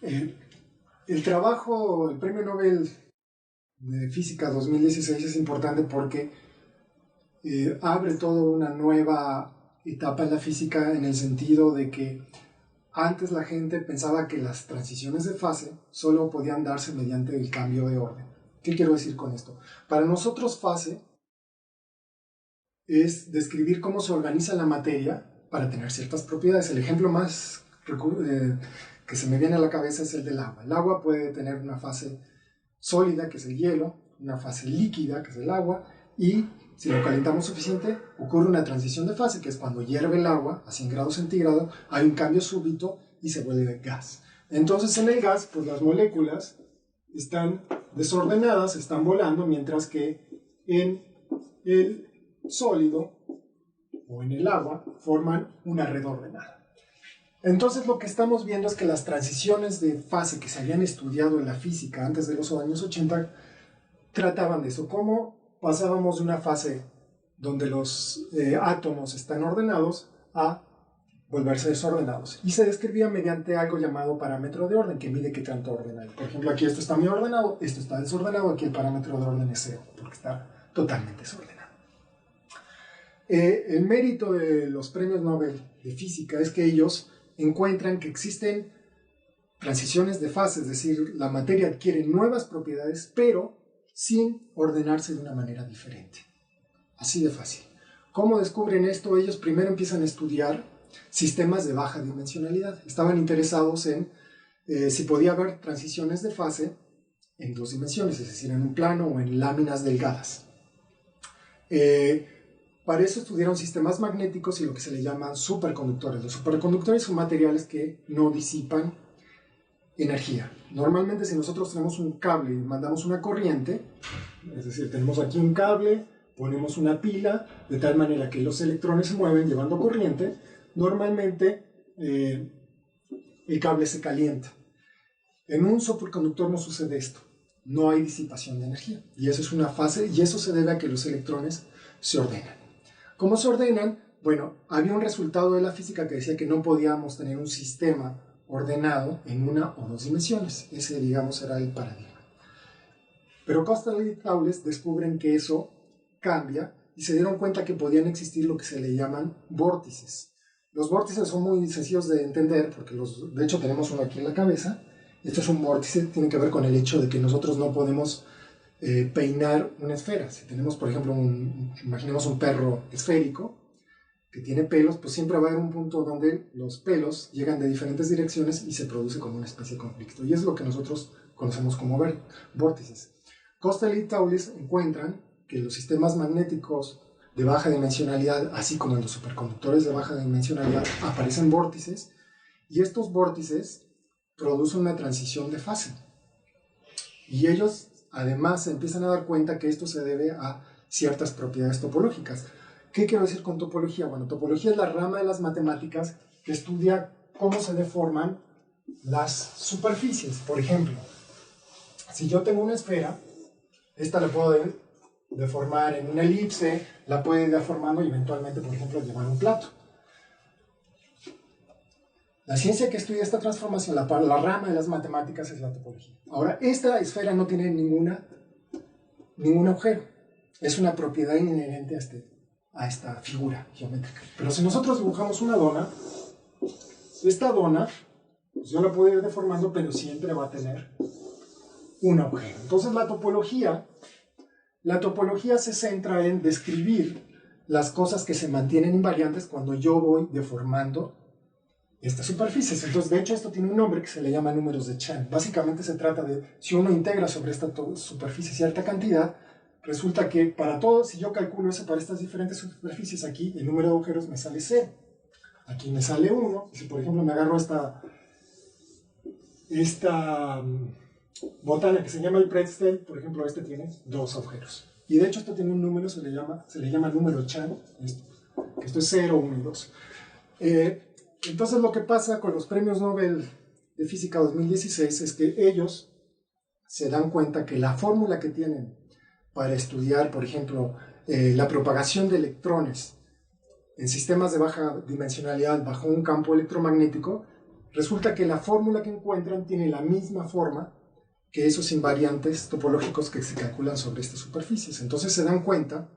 Eh, el trabajo, el Premio Nobel de Física 2016 es importante porque abre toda una nueva etapa en la física, en el sentido de que antes la gente pensaba que las transiciones de fase solo podían darse mediante el cambio de orden. ¿Qué quiero decir con esto? Para nosotros fase es describir cómo se organiza la materia para tener ciertas propiedades. El ejemplo más que se me viene a la cabeza es el del agua. El agua puede tener una fase sólida, que es el hielo, una fase líquida, que es el agua, y si lo calentamos suficiente, ocurre una transición de fase, que es cuando hierve el agua a 100 grados centígrados, hay un cambio súbito y se vuelve gas. Entonces en el gas, pues las moléculas están desordenadas, están volando, mientras que en el sólido o en el agua forman una red ordenada. Entonces lo que estamos viendo es que las transiciones de fase que se habían estudiado en la física antes de los años 80 trataban de eso, cómo pasábamos de una fase donde los átomos están ordenados a volverse desordenados. Y se describía mediante algo llamado parámetro de orden, que mide qué tanto orden hay. Por ejemplo, aquí esto está muy ordenado, esto está desordenado, aquí el parámetro de orden es 0, porque está totalmente desordenado. El mérito de los premios Nobel de física es que ellos encuentran que existen transiciones de fase, es decir, la materia adquiere nuevas propiedades, pero sin ordenarse de una manera diferente. Así de fácil. ¿Cómo descubren esto? Ellos primero empiezan a estudiar sistemas de baja dimensionalidad. Estaban interesados en si podía haber transiciones de fase en dos dimensiones, es decir, en un plano o en láminas delgadas. Para eso estudiaron sistemas magnéticos y lo que se le llaman superconductores. Los superconductores son materiales que no disipan energía. Normalmente, si nosotros tenemos un cable y mandamos una corriente, es decir, tenemos aquí un cable, ponemos una pila, de tal manera que los electrones se mueven llevando corriente, normalmente el cable se calienta. En un superconductor no sucede esto. No hay disipación de energía. Y eso es una fase, y eso se debe a que los electrones se ordenan. ¿Cómo se ordenan? Bueno, había un resultado de la física que decía que no podíamos tener un sistema ordenado en una o dos dimensiones. Ese, digamos, era el paradigma. Pero Costello y Taules descubren que eso cambia y se dieron cuenta que podían existir lo que se le llaman vórtices. Los vórtices son muy sencillos de entender porque de hecho tenemos uno aquí en la cabeza. Esto es un vórtice, tiene que ver con el hecho de que nosotros no podemos peinar una esfera. Si tenemos, por ejemplo, imaginemos un perro esférico que tiene pelos, pues siempre va a haber un punto donde los pelos llegan de diferentes direcciones y se produce como una especie de conflicto. Y es lo que nosotros conocemos como vórtices. Costello y Taules encuentran que los sistemas magnéticos de baja dimensionalidad, así como en los superconductores de baja dimensionalidad, aparecen vórtices, y estos vórtices producen una transición de fase. Y ellos además se empiezan a dar cuenta que esto se debe a ciertas propiedades topológicas. ¿Qué quiero decir con topología? Bueno, topología es la rama de las matemáticas que estudia cómo se deforman las superficies. Por ejemplo, si yo tengo una esfera, esta la puedo deformar en una elipse, la puedo ir deformando y eventualmente, por ejemplo, llevar un plato. La ciencia que estudia esta transformación, la rama de las matemáticas, es la topología. Ahora, esta esfera no tiene ningún agujero. Es una propiedad inherente a esta figura geométrica. Pero si nosotros dibujamos una dona, esta dona, pues yo la puedo ir deformando, pero siempre va a tener un agujero. Entonces la topología se centra en describir las cosas que se mantienen invariantes cuando yo voy deformando estas superficies. Entonces, de hecho, esto tiene un nombre que se le llama números de Chan. Básicamente se trata de, si uno integra sobre esta superficie cierta cantidad, resulta que para todo, si yo calculo eso para estas diferentes superficies, aquí el número de agujeros me sale 0. Aquí me sale 1. Si, por ejemplo, me agarro esta botana que se llama el pretzel, por ejemplo, este tiene 2 agujeros. Y de hecho, esto tiene un número, se le llama número Chan. Esto es 0, 1 y 2. Entonces lo que pasa con los premios Nobel de Física 2016 es que ellos se dan cuenta que la fórmula que tienen para estudiar, por ejemplo, la propagación de electrones en sistemas de baja dimensionalidad bajo un campo electromagnético resulta que la fórmula que encuentran tiene la misma forma que esos invariantes topológicos que se calculan sobre estas superficies. Entonces se dan cuenta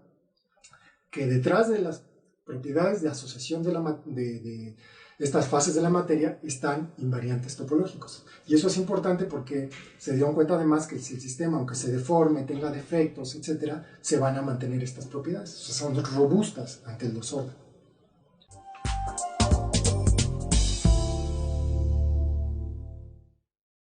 que detrás de las propiedades de asociación de estas fases de la materia están invariantes topológicos. Y eso es importante porque se dieron cuenta además que si el sistema, aunque se deforme, tenga defectos, etc., se van a mantener estas propiedades. O sea, son robustas ante el desorden.